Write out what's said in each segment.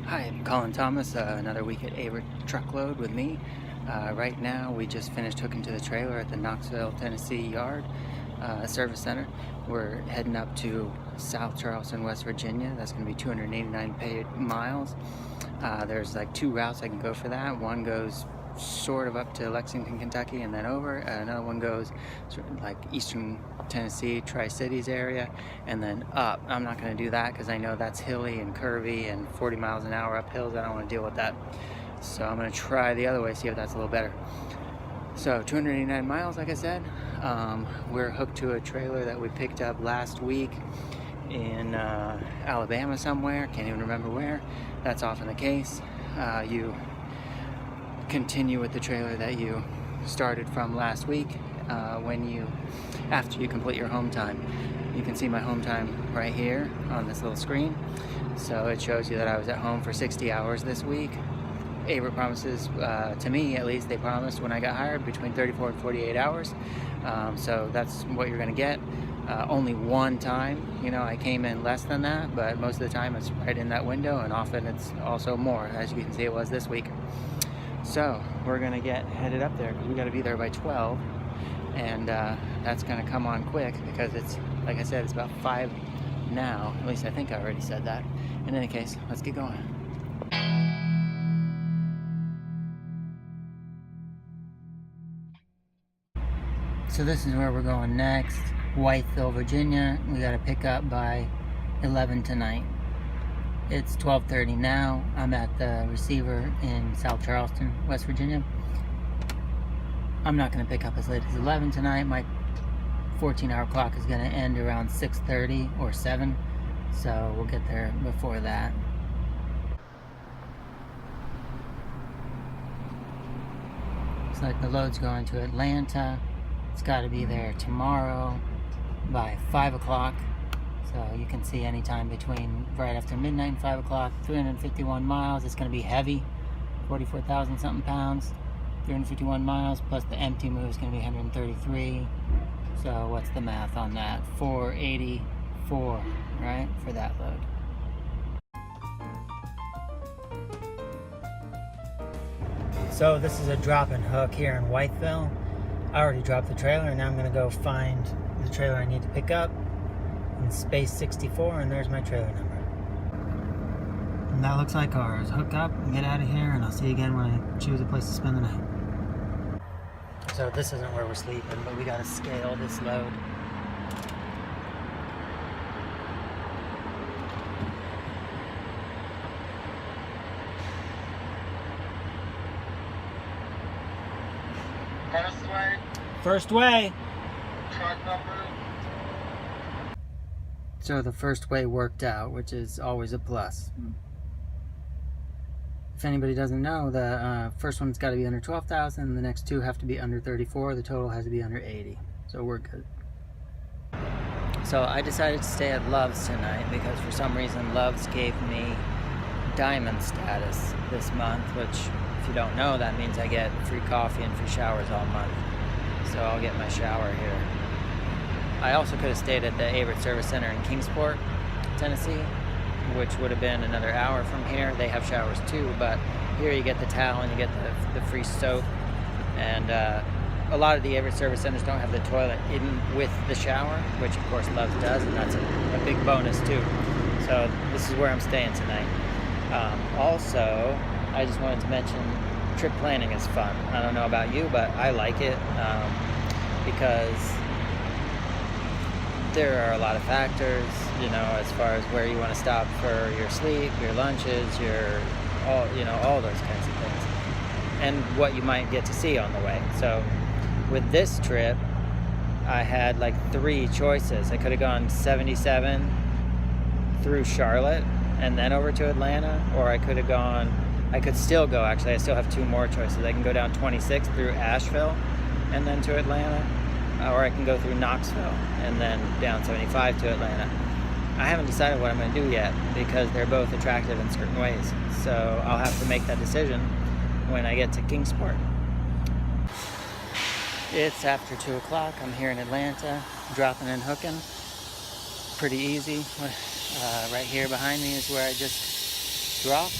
Hi, I'm Colin Thomas, another week at Averitt Truckload with me. Right now we just finished hooking to the trailer at the Knoxville, Tennessee yard service center. We're heading up to South Charleston, West Virginia. That's going to be 289 paid miles. There's like two routes I can go for that. One goes sort of up to Lexington, Kentucky and then over. Another one goes sort of like eastern Tennessee, Tri-Cities area, and then up. I'm not going to do that because I know that's hilly and curvy and 40 miles an hour up hills. I don't want to deal with that. So I'm going to try the other way, see if that's a little better. So 289 miles, like I said. We're hooked to a trailer that we picked up last week in Alabama somewhere. Can't even remember where. That's often the case. You continue with the trailer that you started from last week after you complete your home time. You can see my home time right here on this little screen. So it shows you that I was at home for 60 hours this week. Averitt promises, to me at least, they promised when I got hired between 34 and 48 hours. So that's what you're going to get. Only one time, I came in less than that, but most of the time it's right in that window, and often it's also more, as you can see it was this week. So we're going to get headed up there because we got to be there by 12, and that's going to come on quick because it's, like I said, it's about 5 now. At least I think I already said that. In any case, let's get going. So this is where we're going next, Whiteville, Virginia. We got to pick up by 11 tonight. It's 12:30 now. I'm at the receiver in South Charleston, West Virginia. I'm not going to pick up as late as 11 tonight. My 14-hour clock is going to end around 6:30 or 7, so we'll get there before that. Looks like the load's going to Atlanta. It's got to be there tomorrow by 5 o'clock. So you can see anytime between right after midnight and 5 o'clock, 351 miles. It's going to be heavy, 44,000 something pounds, 351 miles, plus the empty move is going to be 133. So what's the math on that? 484, right, for that load. So this is a drop and hook here in Whiteville. I already dropped the trailer, and now I'm going to go find the trailer I need to pick up in space 64, and there's my trailer number. And that looks like ours. Hook up and get out of here, and I'll see you again when I choose a place to spend the night. So this isn't where we're sleeping, but we got to scale this load. First way. First way. Truck number. So the first way worked out, which is always a plus. If anybody doesn't know, the first one's got to be under 12,000, the next two have to be under 34, the total has to be under 80. So we're good. So I decided to stay at Love's tonight because for some reason Love's gave me diamond status this month, which, if you don't know, that means I get free coffee and free showers all month. So I'll get my shower here. I also could have stayed at the Averitt Service Center in Kingsport, Tennessee, which would have been another hour from here. They have showers too, but here you get the towel and you get the free soap. And a lot of the Averitt Service Centers don't have the toilet in with the shower, which of course Love's does, and that's a big bonus too. So this is where I'm staying tonight. Also, I just wanted to mention trip planning is fun. I don't know about you, but I like it because there are a lot of factors, as far as where you want to stop for your sleep, your lunches, all those kinds of things, and what you might get to see on the way. So with this trip, I had like 3 choices. I could have gone 77 through Charlotte and then over to Atlanta, or I could still go, actually, I still have 2 more choices. I can go down 26 through Asheville and then to Atlanta, or I can go through Knoxville and then down 75 to Atlanta. I haven't decided what I'm going to do yet because they're both attractive in certain ways. So I'll have to make that decision when I get to Kingsport. It's after 2 o'clock. I'm here in Atlanta, dropping and hooking. Pretty easy. Right here behind me is where I just dropped.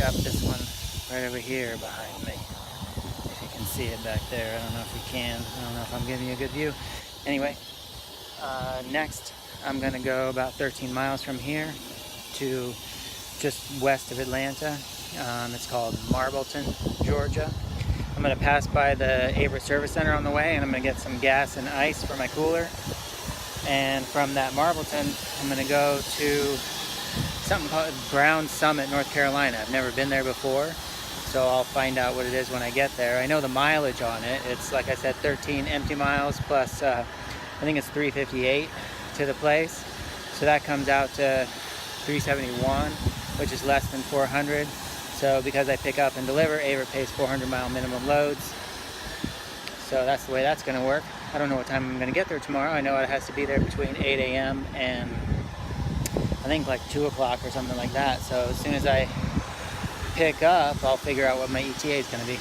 up this one right over here behind me. If you can see it back there. I don't know if you can. I don't know if I'm giving you a good view. Anyway, next I'm going to go about 13 miles from here to just west of Atlanta. It's called Marbleton, Georgia. I'm going to pass by the Averitt Service Center on the way, and I'm going to get some gas and ice for my cooler. And from that Marbleton, I'm going to go to something called Brown Summit, North Carolina. I've never been there before, so I'll find out what it is when I get there. I know the mileage on it. It's, like I said, 13 empty miles plus, I think it's 358 to the place. So that comes out to 371, which is less than 400. So because I pick up and deliver, Averitt pays 400-mile minimum loads. So that's the way that's going to work. I don't know what time I'm going to get there tomorrow. I know it has to be there between 8 a.m. and I think like 2 o'clock or something like that. So as soon as I pick up, I'll figure out what my ETA is going to be.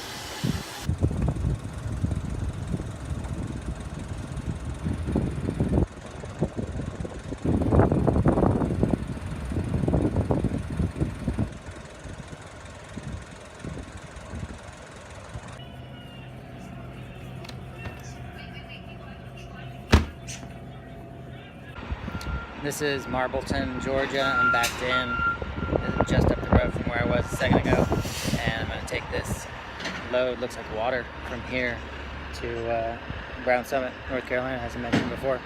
This is Marbleton, Georgia. I'm backed in just up the road from where I was a second ago, and I'm going to take this load, looks like water, from here to Brown Summit, North Carolina, as I mentioned before.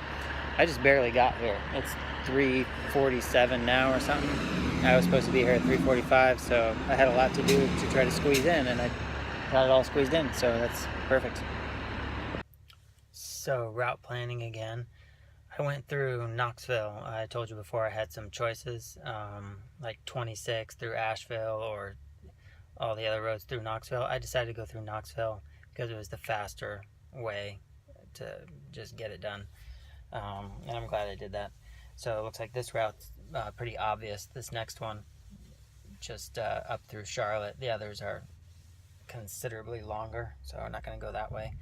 I just barely got here. It's 3:47 now or something. I was supposed to be here at 3:45, so I had a lot to do to try to squeeze in, and I got it all squeezed in, so that's perfect. So, route planning again. I went through Knoxville. I told you before I had some choices, like 26 through Asheville or all the other roads through Knoxville. I decided to go through Knoxville because it was the faster way to just get it done. And I'm glad I did that. So it looks like this route's pretty obvious. This next one, just up through Charlotte. The others are considerably longer, so I'm not going to go that way.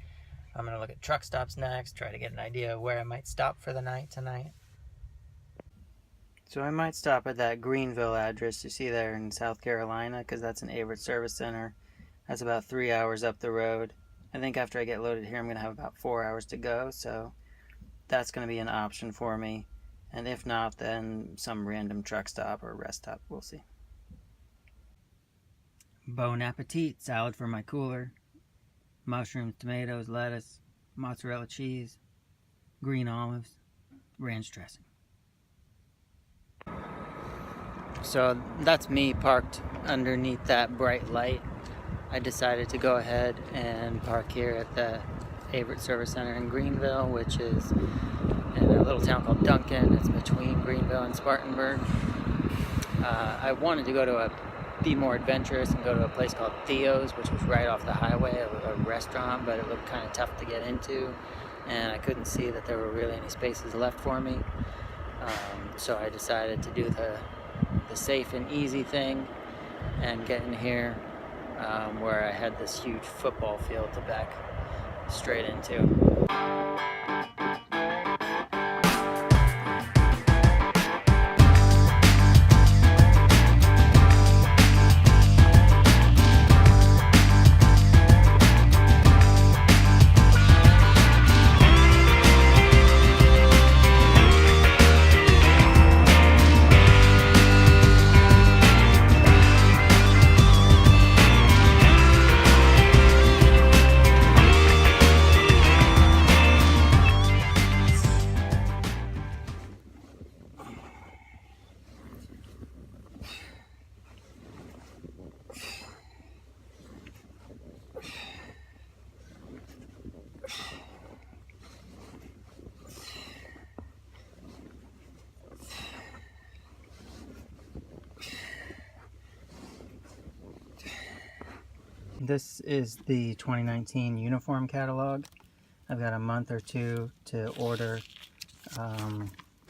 I'm going to look at truck stops next, try to get an idea of where I might stop for the night tonight. So I might stop at that Greenville address you see there in South Carolina, because that's an Averitt Service Center. That's about 3 hours up the road. I think after I get loaded here, I'm going to have about 4 hours to go, so that's going to be an option for me. And if not, then some random truck stop or rest stop. We'll see. Bon appetit, salad for my cooler. Mushrooms, tomatoes, lettuce, mozzarella cheese, green olives, ranch dressing. So that's me parked underneath that bright light. I decided to go ahead and park here at the Averitt Service Center in Greenville, which is in a little town called Duncan. It's between Greenville and Spartanburg. I wanted to go to be more adventurous and go to a place called Theo's, which was right off the highway, a restaurant, but it looked kind of tough to get into, and I couldn't see that there were really any spaces left for me. So I decided to do the safe and easy thing and get in here where I had this huge football field to back straight into. This is the 2019 uniform catalog. I've got a month or two to order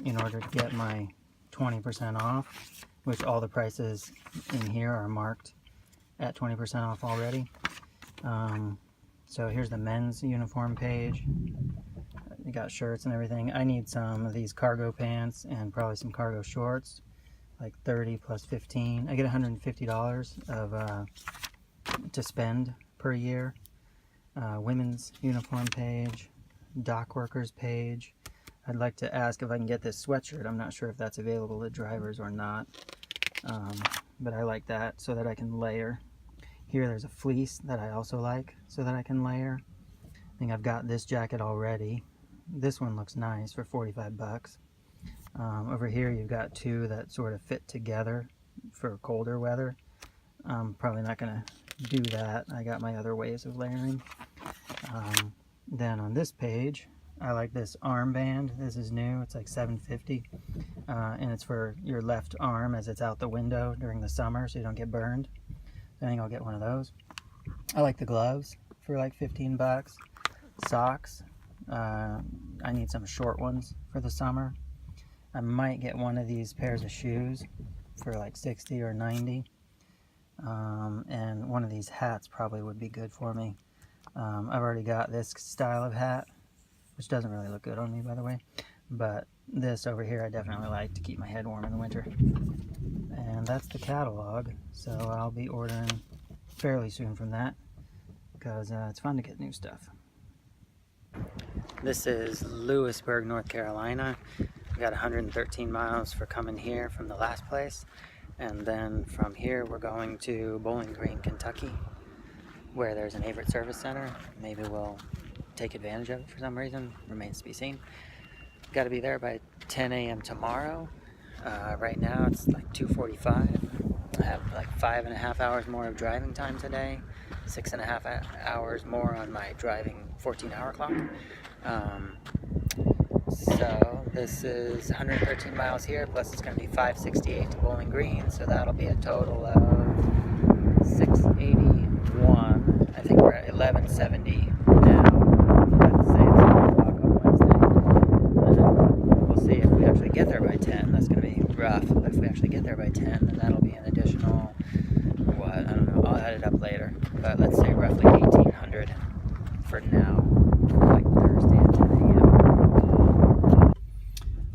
in order to get my 20% off, which all the prices in here are marked at 20% off already. So here's the men's uniform page. You got shirts and everything. I need some of these cargo pants and probably some cargo shorts. like 30 plus 15. I get $150 of to spend per year. Women's uniform page, dock workers page. I'd like to ask if I can get this sweatshirt. I'm not sure if that's available to drivers or not, but I like that so that I can layer. Here there's a fleece that I also like so that I can layer. I think I've got this jacket already. This one looks nice for 45 bucks. Over here you've got two that sort of fit together for colder weather. I'm probably not going to do that. I got my other ways of layering. Then on this page, I like this armband. This is new. It's like $7.50, and it's for your left arm as it's out the window during the summer so you don't get burned. I think I'll get one of those. I like the gloves for like 15 bucks. Socks. I need some short ones for the summer. I might get one of these pairs of shoes for like 60 or 90. And one of these hats probably would be good for me. I've already got this style of hat, which doesn't really look good on me, by the way. But this over here I definitely like to keep my head warm in the winter. And that's the catalog, so I'll be ordering fairly soon from that, because it's fun to get new stuff. This is Lewisburg, North Carolina. We got 113 miles for coming here from the last place. And then from here we're going to Bowling Green, Kentucky, where there's an Averitt service center. Maybe we'll take advantage of it for some reason. Remains to be seen. Got to be there by 10 a.m. tomorrow. Right now it's like 2:45. I have like 5.5 hours more of driving time today. 6.5 hours more on my driving 14-hour clock. So this is 113 miles here, plus it's going to be 568 to Bowling Green, so that'll be a total of 681. I think we're at 1170 now. Let's say it's 1 o'clock on Wednesday. We'll see if we actually get there by 10. That's going to be rough. But if we actually get there by 10, then that'll be an additional, what, I don't know, I'll add it up later. But let's say roughly 1,800 for now, like Thursday at 10 a.m.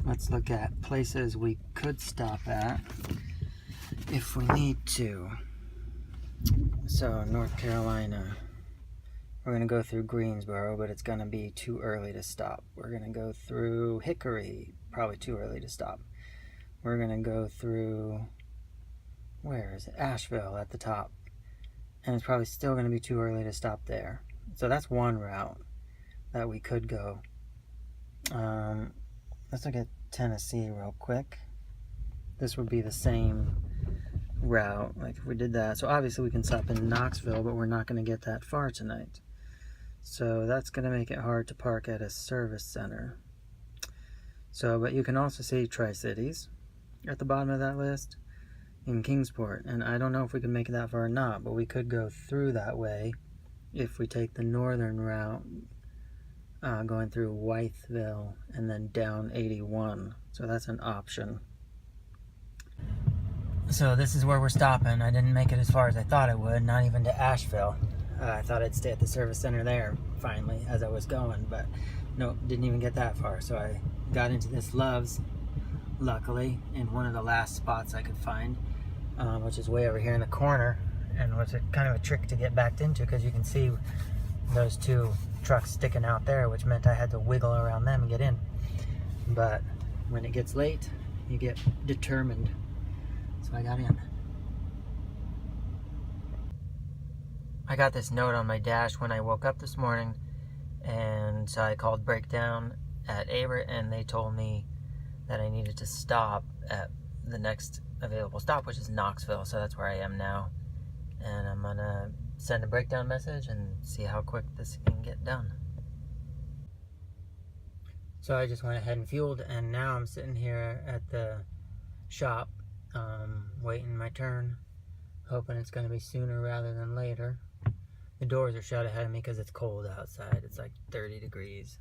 Let's look at places we could stop at if we need to. So, North Carolina, we're going to go through Greensboro, but it's going to be too early to stop. We're going to go through Hickory, probably too early to stop. We're going to go through, where is it? Asheville at the top. And it's probably still going to be too early to stop there. So that's one route that we could go. Let's look at Tennessee real quick. This would be the same route, like if we did that. So obviously we can stop in Knoxville, but we're not going to get that far tonight. So that's going to make it hard to park at a service center. So, but you can also see Tri-Cities at the bottom of that list in Kingsport. And I don't know if we can make it that far or not, but we could go through that way if we take the northern route, going through Wytheville and then down 81. So that's an option. So this is where we're stopping. I didn't make it as far as I thought I would, not even to Asheville. I thought I'd stay at the service center there finally as I was going, but nope, didn't even get that far. So I got into this Love's, luckily, in one of the last spots I could find, which is way over here in the corner, and was kind of a trick to get backed into because you can see those two trucks sticking out there, which meant I had to wiggle around them and get in. But when it gets late, you get determined. So I got in. I got this note on my dash when I woke up this morning, and so I called Breakdown at Averitt, and they told me that I needed to stop at the next available stop, which is Knoxville. So that's where I am now, and I'm gonna send a breakdown message and see how quick this can get done. So I just went ahead and fueled, and now I'm sitting here at the shop, waiting my turn, hoping it's going to be sooner rather than later. The doors are shut ahead of me because it's cold outside. It's like 30 degrees.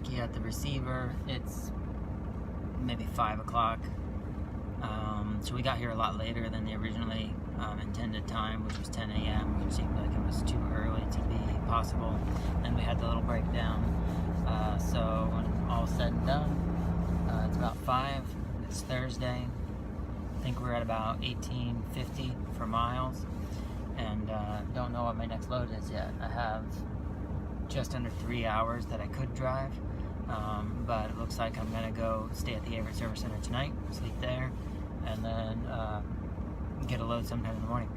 Jackie at the receiver. It's maybe 5 o'clock. So we got here a lot later than the originally intended time, which was 10 a.m., which seemed like it was too early to be possible. Then we had the little breakdown. So when all said and done, it's about 5. It's Thursday. I think we're at about 1850 for miles, and don't know what my next load is yet. I have just under 3 hours that I could drive, but it looks like I'm gonna go stay at the Averitt Service Center tonight, sleep there, and then get a load sometime in the morning.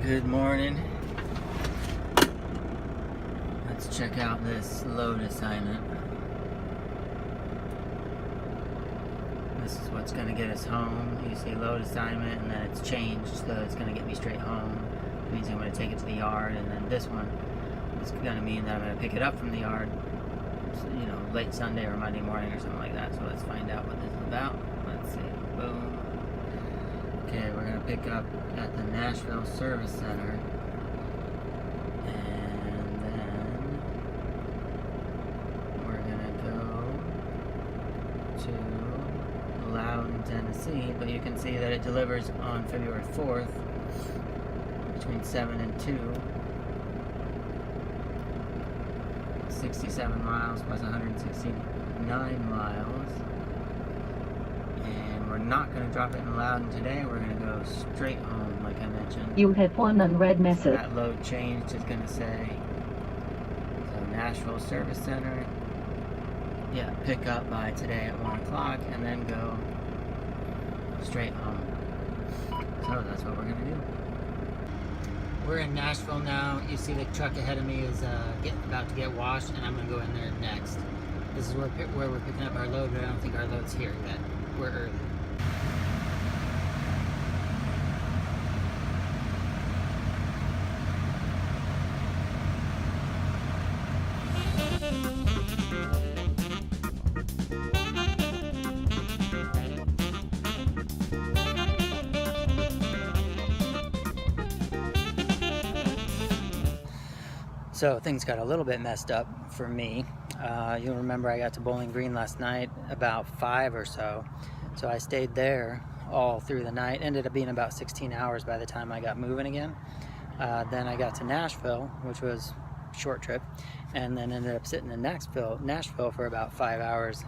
Good morning. Let's check out this load assignment. This is what's going to get us home. You see load assignment, and then it's changed, so it's going to get me straight home. It means I'm going to take it to the yard, and then this one is going to mean that I'm going to pick it up from the yard, you know, late Sunday or Monday morning or something like that. So let's find out what this is about. Let's see. Boom. Okay, we're going to pick up at the Knoxville Service Center, and then we're going to go to Loudon, Tennessee, but you can see that it delivers on February 4th between 7 and 2. 67 miles plus 169 miles. And we're not going to drop it in Loudon today. We're going to go straight home, like I mentioned. You have one unread message. So that load changed is going to say, so Nashville Service Center. Yeah, pick up by today at 1 o'clock, and then go straight home. So that's what we're going to do. We're in Nashville now. You see the truck ahead of me is about to get washed, and I'm going to go in there next. This is where we're picking up our load, but I don't think our load's here yet. We're early. So things got a little bit messed up for me. You'll remember I got to Bowling Green last night about 5 or so. So I stayed there all through the night. Ended up being about 16 hours by the time I got moving again. Then I got to Nashville, which was a short trip, and then ended up sitting in Nashville for about 5 hours,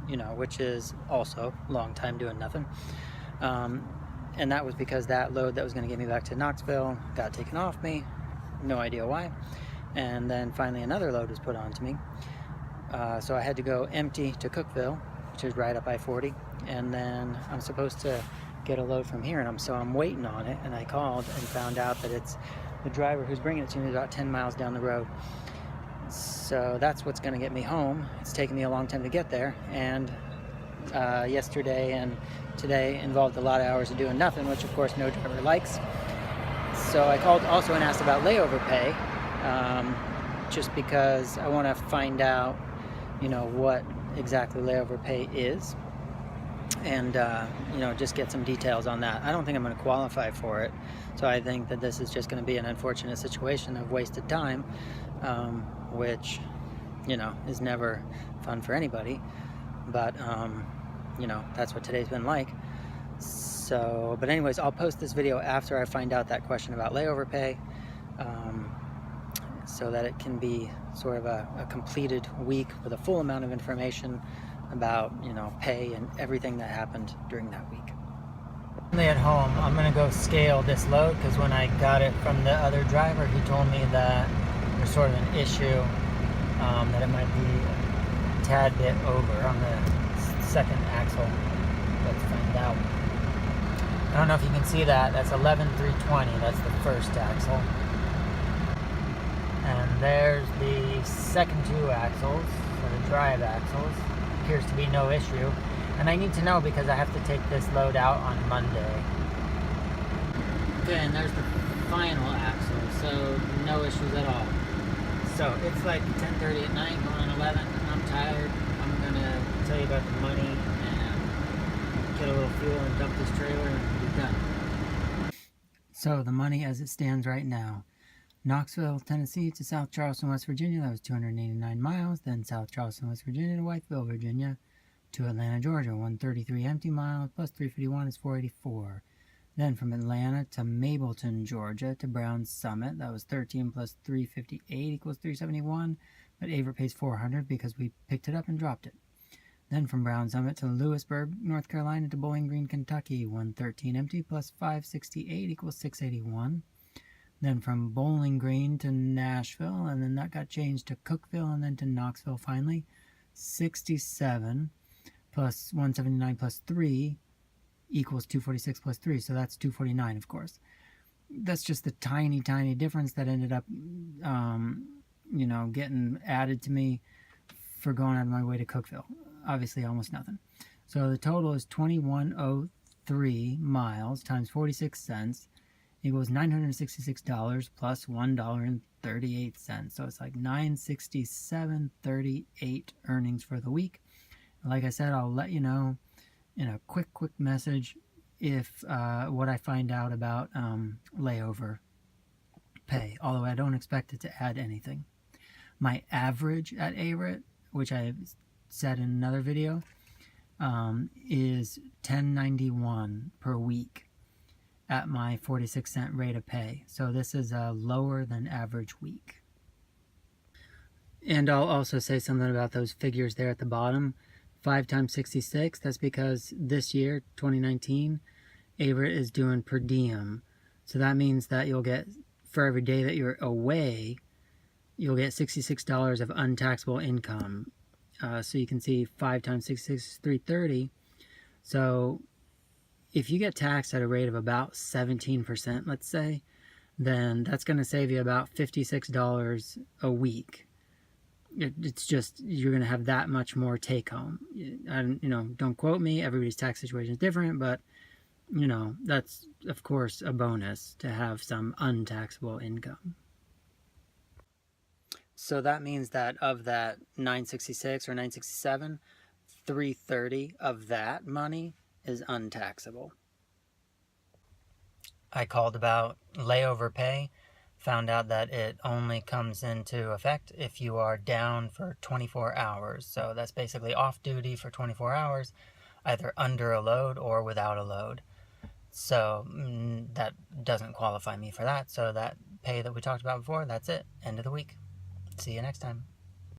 you know, which is also a long time doing nothing. And that was because that load that was going to get me back to Knoxville got taken off me. No idea why. And then finally another load was put on to me. So I had to go empty to Cookeville, which is right up I-40. And then I'm supposed to get a load from here, and I'm waiting on it. And I called and found out that it's the driver who's bringing it to me about 10 miles down the road. So that's what's going to get me home. It's taken me a long time to get there. And yesterday and today involved a lot of hours of doing nothing, which of course no driver likes. So I called also and asked about layover pay, just because I want to find out, you know, what exactly layover pay is, and you know, just get some details on that. I don't think I'm going to qualify for it, so I think that this is just going to be an unfortunate situation of wasted time, which, you know, is never fun for anybody, but you know, that's what today's been like. So, but anyways, I'll post this video after I find out that question about layover pay, so that it can be sort of a completed week with a full amount of information about, you know, pay and everything that happened during that week. At home, I'm going to go scale this load, because when I got it from the other driver, he told me that there's sort of an issue, that it might be a tad bit over on the second axle. Let's find out. I don't know if you can see that. That's 11,320. That's the first axle. And there's the second two axles, so the drive axles. Appears to be no issue. And I need to know because I have to take this load out on Monday. Okay, and there's the final axle, so no issues at all. So it's like 10:30 at night, going on 11. I'm tired. I'm gonna tell you about the money and get a little fuel and dump this trailer and be done. So the money as it stands right now. Knoxville, Tennessee to South Charleston, West Virginia, that was 289 miles. Then South Charleston, West Virginia to Whiteville, Virginia to Atlanta, Georgia, 133 empty miles plus 351 is 484. Then from Atlanta to Mableton, Georgia to Brown Summit, that was 13 plus 358 equals 371, but Averitt pays 400 because we picked it up and dropped it. Then from Brown Summit to Lewisburg, North Carolina to Bowling Green, Kentucky, 113 empty plus 568 equals 681. Then from Bowling Green to Nashville, and then that got changed to Cookeville, and then to Knoxville finally, 67 plus 179 plus 3 equals 246 plus 3, so that's 249, of course. That's just the tiny difference that ended up, getting added to me for going out of my way to Cookeville. Obviously, almost nothing. So the total is 2103 miles times 46 cents equals $966 plus $1.38. So it's like $967.38 earnings for the week. Like I said, I'll let you know in a quick message if what I find out about layover pay, although I don't expect it to add anything. My average at Averitt, which I said in another video, is $10.91 per week at my 46-cent rate of pay. So this is a lower than average week. And I'll also say something about those figures there at the bottom. 5 times 66, that's because this year, 2019, Averitt is doing per diem. So that means that you'll get, for every day that you're away, you'll get $66 of untaxable income. So you can see 5 times 66 is 330. So if you get taxed at a rate of about 17%, let's say, then that's going to save you about $56 a week. It's just, you're going to have that much more take home. Don't quote me, everybody's tax situation is different, but that's of course a bonus to have some untaxable income. So that means that of that 966 or 967, 330 of that money is untaxable. I called about layover pay, found out that it only comes into effect if you are down for 24 hours. So that's basically off duty for 24 hours, either under a load or without a load. So that doesn't qualify me for that. So that pay that we talked about before, that's it. End of the week. See you next time.